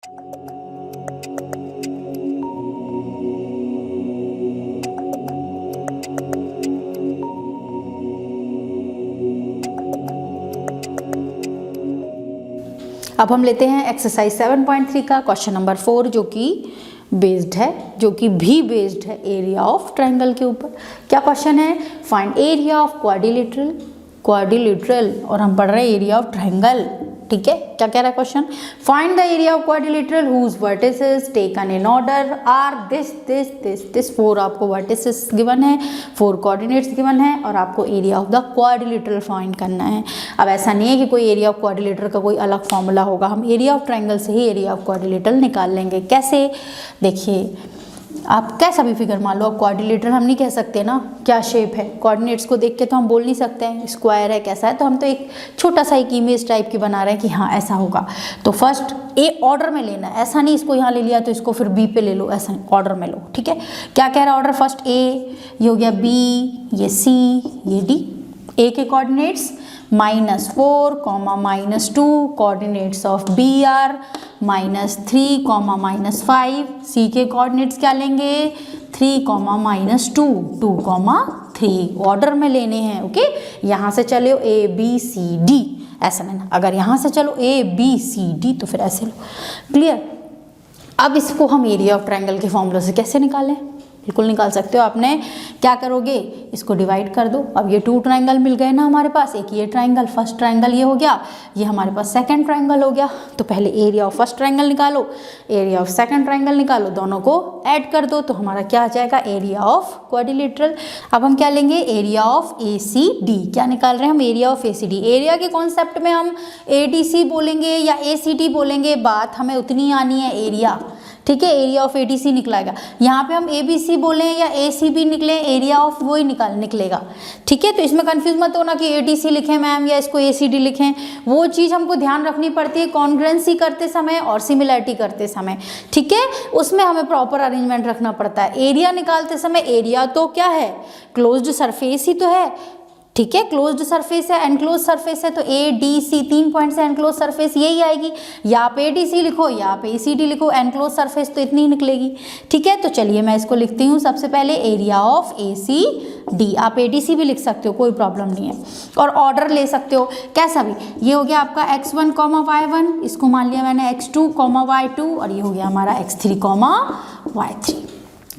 अब हम लेते हैं एक्सरसाइज 7.3 का क्वेश्चन नंबर 4, जो कि बेस्ड है, जो कि भी बेस्ड है एरिया ऑफ ट्रायंगल के ऊपर। क्या क्वेश्चन है? फाइंड एरिया ऑफ क्वाड्रिलेटरल और हम पढ़ रहे हैं एरिया ऑफ ट्रायंगल। ठीक है, क्या कह रहा है question? Find the area of quadrilateral whose vertices taken in order are this 4 आपको वर्टिसेस गिवन है, 4 कोऑर्डिनेट्स गिवन है और आपको area of the quadrilateral find करना है। अब ऐसा नहीं है कि कोई एरिया ऑफ क्वाड्रिलेटरल का कोई अलग फॉर्मूला होगा, हम एरिया ऑफ ट्रायंगल से ही एरिया ऑफ क्वाड्रिलेटरल निकाल लेंगे। कैसे? देखिए, आप कैसा भी फिगर मान लो, अब क्वाड्रिलेटरल हम नहीं कह सकते ना क्या शेप है, कोऑर्डिनेट्स को देख के तो हम बोल नहीं सकते हैं स्क्वायर है कैसा है, तो हम तो एक छोटा सा एक इमेज टाइप की बना रहे हैं कि हाँ ऐसा होगा। तो फर्स्ट ए ऑर्डर में लेना है, ऐसा नहीं इसको यहाँ ले लिया तो इसको फिर बी पे ले लो, ऐसा नहीं, ऑर्डर में लो। ठीक है, क्या कह रहा है ऑर्डर? फर्स्ट ए, ये हो गया बी, ये सी, ये डी। ए के coordinates -4, -2, coordinates of B are -3, -5। C के कोऑर्डिनेट्स क्या लेंगे? 3, -2, 2, 3 ऑर्डर में लेने हैं। ओके, यहाँ से चलो ए बी सी डी, ऐसा लेना। अगर यहाँ से चलो ए बी सी डी तो फिर ऐसे लो। क्लियर? अब इसको हम एरिया ऑफ ट्रायंगल के फॉर्मूले से कैसे निकालें? बिल्कुल निकाल सकते हो। आपने क्या करोगे? इसको डिवाइड कर दो। अब ये 2 ट्रायंगल मिल गए ना हमारे पास, एक ये ट्रायंगल, फर्स्ट ट्रायंगल ये हो गया, ये हमारे पास सेकंड ट्रायंगल हो गया। तो पहले एरिया ऑफ फर्स्ट ट्रायंगल निकालो, एरिया ऑफ सेकंड ट्रायंगल निकालो, दोनों को ऐड कर दो तो हमारा क्या आ जाएगा? Area of quadrilateral. अब हम क्या लेंगे? Area of A C D. क्या निकाल रहे हैं हम? Area of A C D. Area के कॉन्सेप्ट में हम ए डी सी बोलेंगे या ए सी डी बोलेंगे, बात हमें उतनी आनी है एरिया। ठीक है, एरिया ऑफ एडीसी निकलेगा। यहाँ पे हम एबीसी बोलें या एसीबी निकले, एरिया ऑफ वही निकलेगा। ठीक है, तो इसमें कंफ्यूज मत होना कि एडीसी लिखें मैम या इसको एसीडी लिखें, वो चीज़ हमको ध्यान रखनी पड़ती है कॉन्ग्रुएंसी करते समय और सिमिलैरिटी करते समय। ठीक है, उसमें हमें प्रॉपर अरेंजमेंट रखना पड़ता है। एरिया निकालते समय एरिया तो क्या है? क्लोज्ड सरफेस ही तो है। ठीक है, क्लोज्ड सरफेस है, एनक्लोज सरफेस है, तो ए डी सी 3 पॉइंट से एनक्लोज सरफेस यही आएगी। या आप ए डी सी लिखो या आप ए सी डी लिखो, एनक्लोज सरफेस तो इतनी ही निकलेगी। ठीक है, तो चलिए मैं इसको लिखती हूँ। सबसे पहले area of A C D, आप ए डी सी भी लिख सकते हो, कोई प्रॉब्लम नहीं है, और ऑर्डर ले सकते हो कैसा भी। ये हो गया आपका x1, y1, इसको मान लिया मैंने x2, y2, और ये हो गया हमारा x3, y3।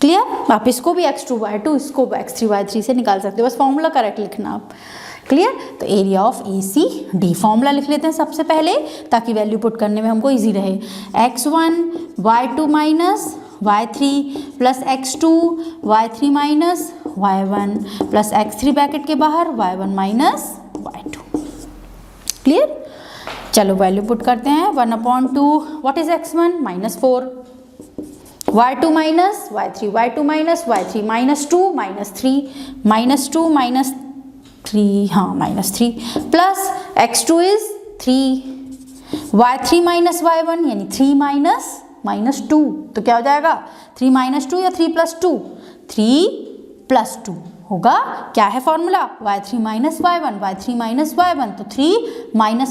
क्लियर? आप इसको भी x2, y2, इसको x3, y3 से निकाल सकते हो, बस फॉर्मूला करेक्ट लिखना आप। क्लियर? तो area of A C D formula लिख लेते हैं सबसे पहले, ताकि वैल्यू पुट करने में हमको इजी रहे। x1, y2 minus y3 plus x2, y3 minus y1 plus x3 bracket के बाहर y1 माइनस y2। क्लियर? चलो वैल्यू पुट करते हैं। 1/2, what is x1? -4, y2 minus y3, y2 minus y3, -2 -3, -2 हाँ -3 plus x2 is 3, y3 minus y1 यानी 3 -2, तो क्या हो जाएगा? 3 - 2 या 3 + 2? 3 + 2 होगा। क्या है फॉर्मूला? y3 माइनस y1, तो 3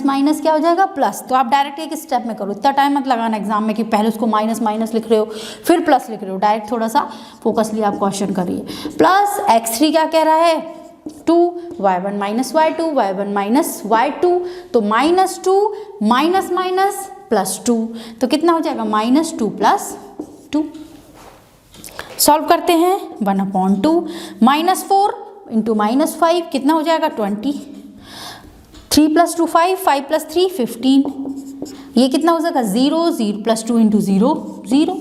माइनस क्या हो जाएगा? प्लस। तो आप डायरेक्ट एक स्टेप में करो, इतना टाइम मत लगाना एग्जाम में कि पहले उसको माइनस लिख रहे हो फिर प्लस लिख रहे हो। डायरेक्ट थोड़ा सा फोकस लिए आप क्वेश्चन करिए। प्लस x3 क्या कह रहा है? 2, y1 minus y2, y1 minus y2, तो -2 माइनस +2, तो कितना हो जाएगा? -2 + 2। सॉल्व करते हैं। 1/2 -4 इंटू -5 कितना हो जाएगा? 20। 3 + 2 5, 5 + 3 15। ये कितना हो जाएगा? 0 + 2 इंटू 0 0,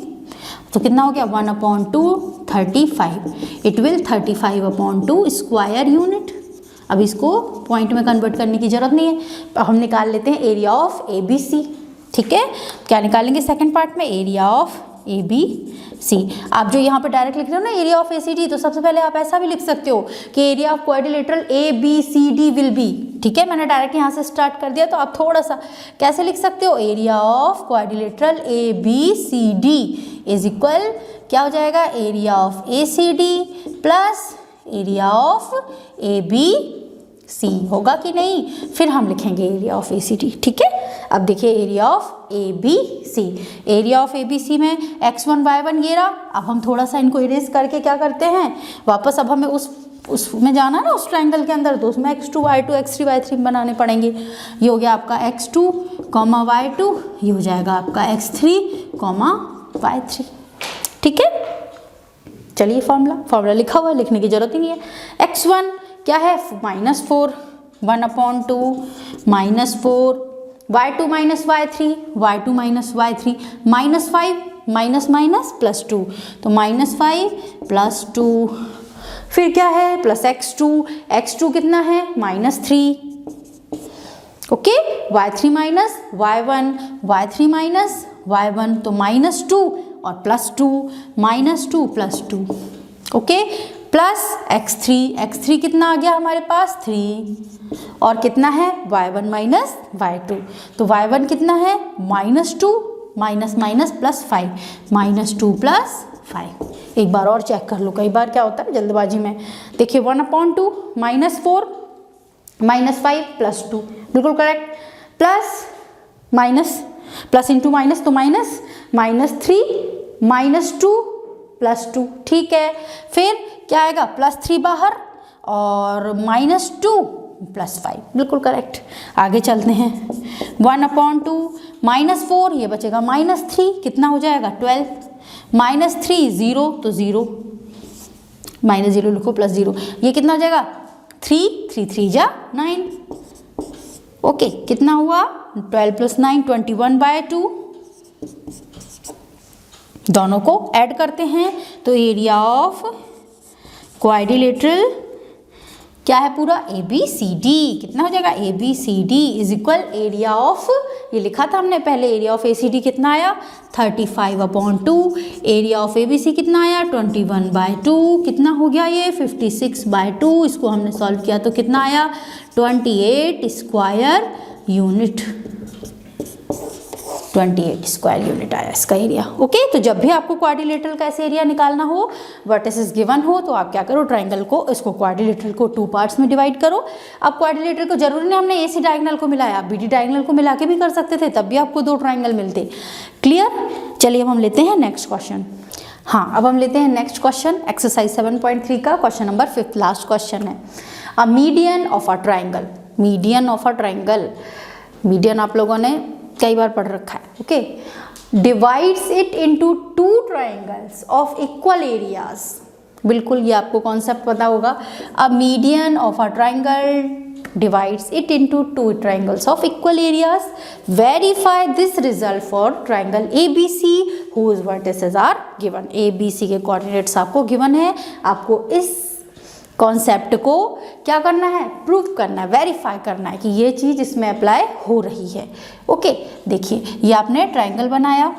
तो कितना हो गया? 1/2 35। It will 35/2 square unit. अब इसको पॉइंट में कन्वर्ट करने की जरूरत नहीं है। अब हम निकाल लेते हैं area of A B C. ठीक है, क्या निकालेंगे सेकंड पार्ट में? Area of A B C. आप जो यहाँ पे डायरेक्ट लिख रहे हो ना area of A C D, तो सबसे पहले आप ऐसा भी लिख सकते हो कि area of quadrilateral A B C D will be. ठीक है, मैंने डायरेक्ट यहाँ से स्टार्ट कर दिया, तो आप थोड़ा सा कैसे लिख सकते हो? Area of quadrilateral A B C D is equal क्या हो जाएगा? Area of A C D plus area of A B C होगा कि नहीं, फिर हम लिखेंगे area of A C D. ठीक है, अब देखिए area of A B C, area of A B C में x1 y1 ये रहा। अब हम थोड़ा सा इनको इरेज करके क्या करते हैं, वापस अब हमें उसमें जाना ना, उस ट्रायंगल के अंदर, तो उसमें x2 y2 x3 y3 बनाने पड़ेंगे। ये हो गया आपका x2, y2, ये हो जाएगा आपका x3, y3। ठीक है, चलिए फॉर्मूला लिखा हुआ है, लिखने की जरूरत ही नहीं है। x1 क्या है, -4, 1/2 -4, y2 - y3, y2 - y3, -5 minus +2, तो -5 +2, फिर क्या है +x2 कितना है -3, ओके, y3 - y1 तो -2 और +2, -2 +2, ओके, प्लस x3 कितना आ गया हमारे पास 3, और कितना है y1 - y2, तो y1 कितना है -2 +5, -2 +5। एक बार और चेक कर लो, कई बार क्या होता है जल्दबाजी में। देखिए 1/2 -4 -5 +2, बिल्कुल करेक्ट, प्लस इंटू माइनस तो -3 -2 +2, ठीक है। फिर क्या आएगा +3 बाहर और -2 +5, बिल्कुल करेक्ट। आगे चलते हैं, 1/2 -4, ये बचेगा -3, कितना हो जाएगा 12, -3 0 तो 0, -0 लिखो +0, ये कितना हो जाएगा 3 3 जा 9, ओके, कितना हुआ 12 + 9 21/2। दोनों को ऐड करते हैं तो एरिया ऑफ क्वाड्रिलेटरल क्या है पूरा ABCD, कितना हो जाएगा ABCD is equal area of, ये लिखा था हमने पहले, एरिया ऑफ ACD कितना आया 35/2, एरिया ऑफ ABC कितना आया 21/2, कितना हो गया ये 56/2, इसको हमने सॉल्व किया तो कितना आया 28 स्क्वायर यूनिट, 28 स्क्वायर यूनिट आया इसका एरिया। ओके, तो जब भी आपको क्वाड्रिलेटरल का ऐसे एरिया निकालना हो, वर्टिसेस गिवन हो, तो आप क्या करो, ट्रायंगल को, इसको क्वाड्रिलेटरल को 2 पार्ट्स में डिवाइड करो। अब क्वाड्रिलेटरल को जरूरी नहीं हमने AC डायगोनल को मिलाया, आप BD डायगोनल को मिला के भी कर सकते थे, तब भी आपको 2 ट्रायंगल मिलते। क्लियर, चलिए अब हम लेते हैं नेक्स्ट क्वेश्चन। हाँ, अब हम लेते हैं नेक्स्ट क्वेश्चन, एक्सरसाइज 7.3 का क्वेश्चन नंबर 5, लास्ट क्वेश्चन है। A median of a triangle, median of a triangle, median आप लोगों ने कई बार पढ़ रखा है, okay, divides it into 2 triangles of equal areas, बिल्कुल ये आपको कॉन्सेप्ट पता होगा। A median of a triangle divides it into 2 triangles of equal areas, verify this result for triangle ABC whose vertices are given. ABC के coordinates आपको given है, आपको इस कॉन्सेप्ट को क्या करना है, प्रूव करना है, वेरीफाई करना है कि ये चीज़ इसमें अप्लाई हो रही है। ओके, देखिए ये आपने ट्रायंगल बनाया,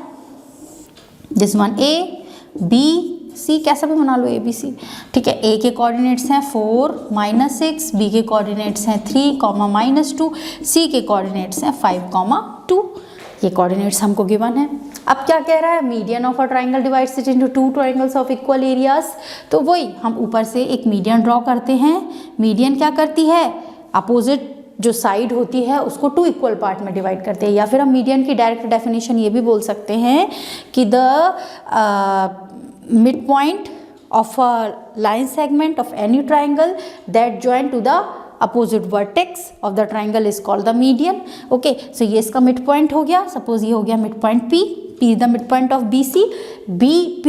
दिस वन ABC, कैसा भी बना लो ABC, ठीक है। A के कोऑर्डिनेट्स हैं 4 -6, B के कोऑर्डिनेट्स हैं 3, -2, C के कोऑर्डिनेट्स हैं 5, 2, ये कोऑर्डिनेट्स हमको गिवन है। अब क्या कह रहा है, median of a triangle divides it into 2 triangles of equal areas, तो वही हम ऊपर से एक मीडियन ड्रॉ करते हैं। मीडियन क्या करती है, अपोजिट जो साइड होती है उसको 2 इक्वल पार्ट में डिवाइड करते हैं, या फिर हम मीडियन की डायरेक्ट डेफिनेशन ये भी बोल सकते हैं कि the mid point of a line segment of any triangle that join to the opposite vertex of the triangle is called the median. Okay, so ये इसका मिड पॉइंट हो गया, सपोज ये हो गया mid point P is the mid point of BC, P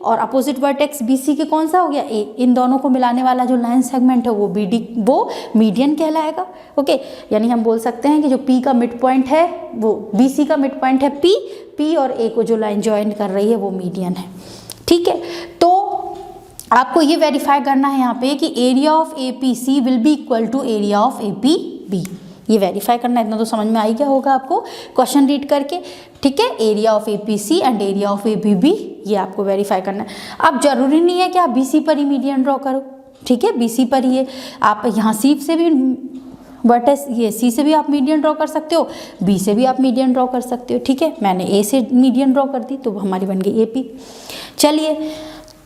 और opposite vertex BC के कौन सा हो गया A, इन दोनों को मिलाने वाला जो लाइन सेगमेंट है वो BD, वो मीडियन कहलाएगा। ओके, यानी हम बोल सकते हैं कि जो P का मिड पॉइंट है वो BC का मिड पॉइंट है P और A को जो लाइन ज्वाइन कर रही है वो मीडियन है, ठीक है। तो आपको ये वेरीफाई करना है यहाँ पे कि area of APC will be equal to area of APB, ये वेरीफाई करना है, इतना तो समझ में आ ही गया होगा आपको क्वेश्चन रीड करके, ठीक है। Area of APC and area of APB ये आपको वेरीफाई करना है। अब जरूरी नहीं है कि आप BC पर ही मीडियन ड्रॉ करो, ठीक है, BC पर ही है, आप यहाँ C से भी वर्टेक्स, ये C से भी आप मीडियन ड्रॉ कर सकते हो, B से भी आप मीडियन ड्रॉ कर सकते हो, ठीक है। मैंने A से मीडियन ड्रॉ कर दी तो हमारी बन गई AP। चलिए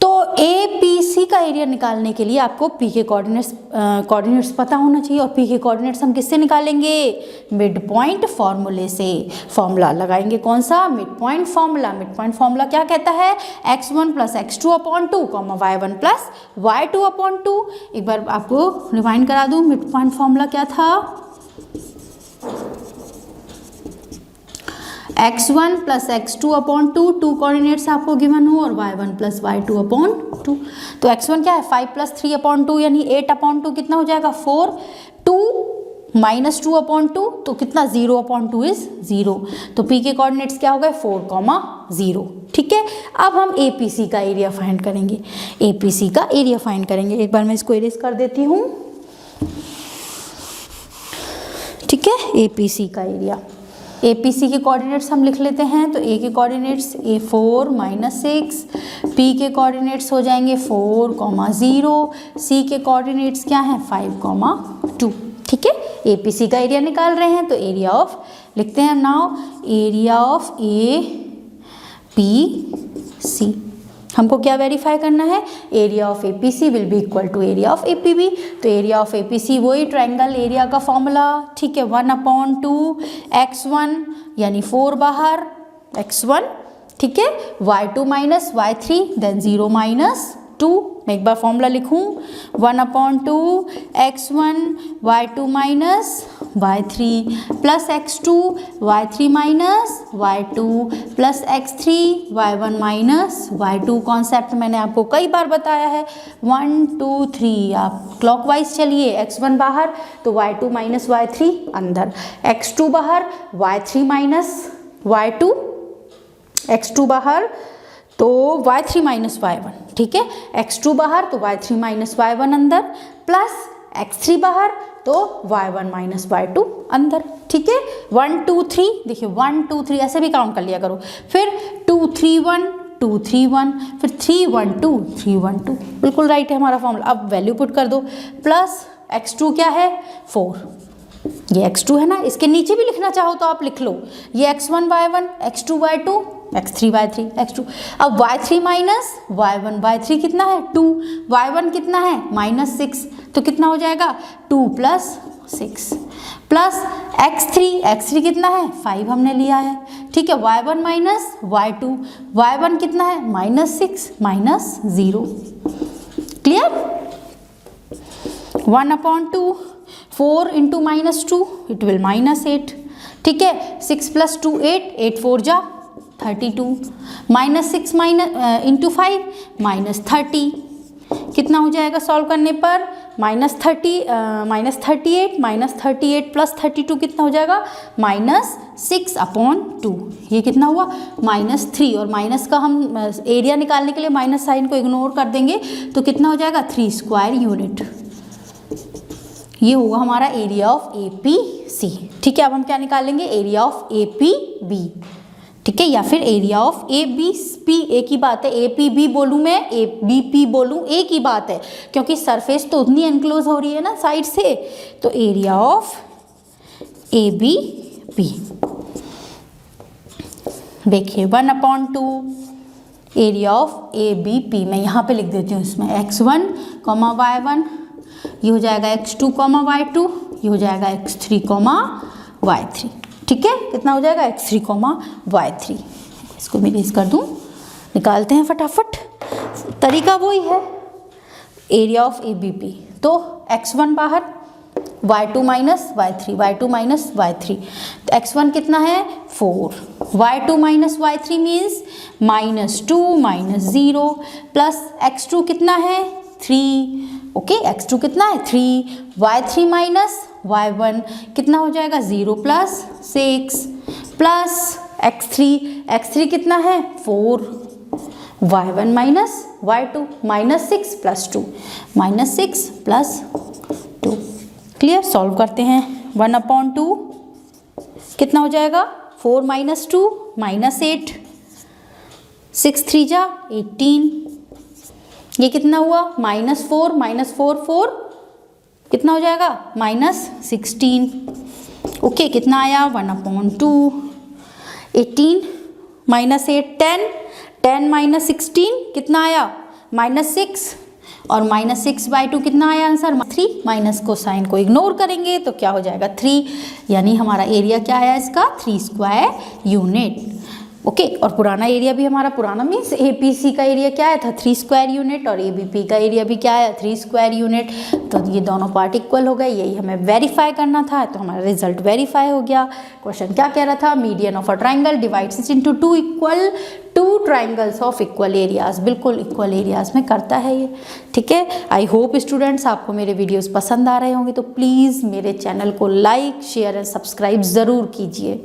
तो ए पी सी का एरिया निकालने के लिए आपको पी के कोऑर्डिनेट्स पता होना चाहिए, और पी के कोऑर्डिनेट्स हम किससे निकालेंगे? मिड पॉइंट फॉर्मूले से। फॉर्मूला लगाएंगे कौन सा? Mid point formula. Mid point formula क्या कहता है? x1 + x2 upon 2, y1 + y2 upon 2। एक बार आपको रिवाइंड करा दूं, मिड पॉइंट फॉर्मूला क्या था? x1 + x2 अपॉन 2, 2 कोऑर्डिनेट्स आपको गिवन हो, और y1 + y2 अपॉन 2। तो x1 क्या है? 5 + 3 अपॉन 2 यानी 8 अपॉन 2 कितना हो जाएगा? 4। 2 - 2 अपॉन 2 तो कितना? 0 अपॉन 2 इज 0। तो p के कोऑर्डिनेट्स क्या हो गए? 4, 0। ठीक है, अब हम APC का एरिया फाइंड करेंगे। APC का एरिया फाइंड करेंगे। एक बार मैं इसको इरेज कर देती हूँ। ठीक है, APC का एरिया। APC के कोऑर्डिनेट्स हम लिख लेते हैं। तो A के कोऑर्डिनेट्स A4 - 6, P के कोऑर्डिनेट्स हो जाएंगे 4, 0, C के कोऑर्डिनेट्स क्या हैं? 5, 2। ठीक है, APC का एरिया निकाल रहे हैं। तो एरिया ऑफ लिखते हैं नाउ, एरिया ऑफ APC। हमको क्या वेरीफाई करना है? Area of APC will be equal to area of APB। तो एरिया ऑफ APC वही ट्रायंगल एरिया का फॉर्मूला। ठीक है, 1/2 x1 यानी 4 बाहर x1। ठीक है, y2 - y3 देन 0 - 2। मैं एक बार फॉर्मूला लिखूं, 1/2 x1 y2 - y3 plus x2 y3 - y2 plus x3 y1 - y2। Concept मैंने आपको कई बार बताया है। 1 2 3 आप क्लॉकवाइज चलिए। x1 बाहर तो y2 - y3 अंदर, x2 बाहर y3 - y2, x2 बाहर तो y3 - y1। ठीक है, x2 बाहर तो y3 - y1 अंदर, प्लस x3 बाहर तो y1 - y2 अंदर। ठीक है, 1 2 3 देखिए, 1 2 3 ऐसे भी काउंट कर लिया करो। फिर 2 3 1 2 3 1, फिर 3 1 2 3 1 2। बिल्कुल राइट है हमारा फॉर्मूला। अब वैल्यू पुट कर दो। प्लस x2 क्या है? 4। ये x2 है ना, इसके नीचे भी लिखना चाहो तो आप लिख लो। ये x1 y1, x2 y2, x3 y3, x2। अब y3 माइनस y1, y3 कितना है? 2, y1 कितना है? -6। तो कितना हो जाएगा? 2 + 6 प्लस x3 कितना है? 5 हमने लिया है। ठीक है, y1 - y2, y1 कितना है? -6 -0। क्लियर? 1/2 4 × -2 it will -8। ठीक है, 6 + 2 8, 8 4 जा 32, -6 × 5 -30। कितना हो जाएगा सॉल्व करने पर? -38 प्लस 32 कितना हो जाएगा? -6/2। ये कितना हुआ? -3। और माइनस का हम एरिया निकालने के लिए माइनस साइन को इग्नोर कर देंगे तो कितना हो जाएगा? 3 स्क्वायर यूनिट। ये होगा हमारा एरिया ऑफ APC। ठीक है, अब हम क्या निकालेंगे? Area of APB। ठीक है, या फिर एरिया ऑफ ABP। एक ही बात है, APB बोलूँ मैं, ABP बोलूँ, एक ही बात है, क्योंकि सरफेस तो उतनी एनक्लोज हो रही है ना साइड से। तो एरिया ऑफ ABP देखिए 1/2 एरिया ऑफ ABP। मैं यहाँ पे लिख देती हूँ इसमें x1, y1, ये हो जाएगा x2, y2, ये हो जाएगा x3, y3। ठीक है, कितना हो जाएगा? x3, y3। इसको मैं इरेज कर दूँ, निकालते हैं फटाफट। तरीका वही है, एरिया ऑफ ABP। तो x1 बाहर, y2 - y3, y2 - y3। तो x1 कितना है? 4, y2 - y3 means -2 -0 plus x2 कितना है? 3। ओके, x2 कितना है? 3, y3 - y1 कितना हो जाएगा? 0 + 6 प्लस x3 कितना है? 4, y1 - y2 -6 + 2, -6 + 2। क्लियर? सॉल्व करते हैं। 1/2 कितना हो जाएगा? 4 - 2 -8, 6 3 जा 18। ये कितना हुआ? -4 -4 4 कितना हो जाएगा? -16। ओके, कितना आया? 1/2 18 -8 10 10 - 16 कितना आया? -6 और -6/2 कितना आया आंसर 3, माइनस कोसाइन को इग्नोर करेंगे तो क्या हो जाएगा 3, यानी हमारा एरिया क्या आया इसका 3 स्क्वायर यूनिट। ओके, और पुराना एरिया भी हमारा पुराना मीन्स एपीसी का एरिया क्या आया था 3 स्क्वायर यूनिट और एबीपी का एरिया भी क्या आया 3 स्क्वायर यूनिट। तो ये दोनों पार्ट इक्वल हो गए, यही हमें वेरीफाई करना था, तो हमारा रिजल्ट वेरीफाई हो गया। क्वेश्चन क्या कह रहा था, median of a triangle divides into two triangles of equal areas, बिल्कुल इक्वल एरियाज में करता है ये। ठीक है, आई होप स्टूडेंट्स आपको मेरे वीडियोस पसंद आ रहे होंगे, तो प्लीज़ मेरे चैनल को लाइक शेयर एंड सब्सक्राइब ज़रूर कीजिए।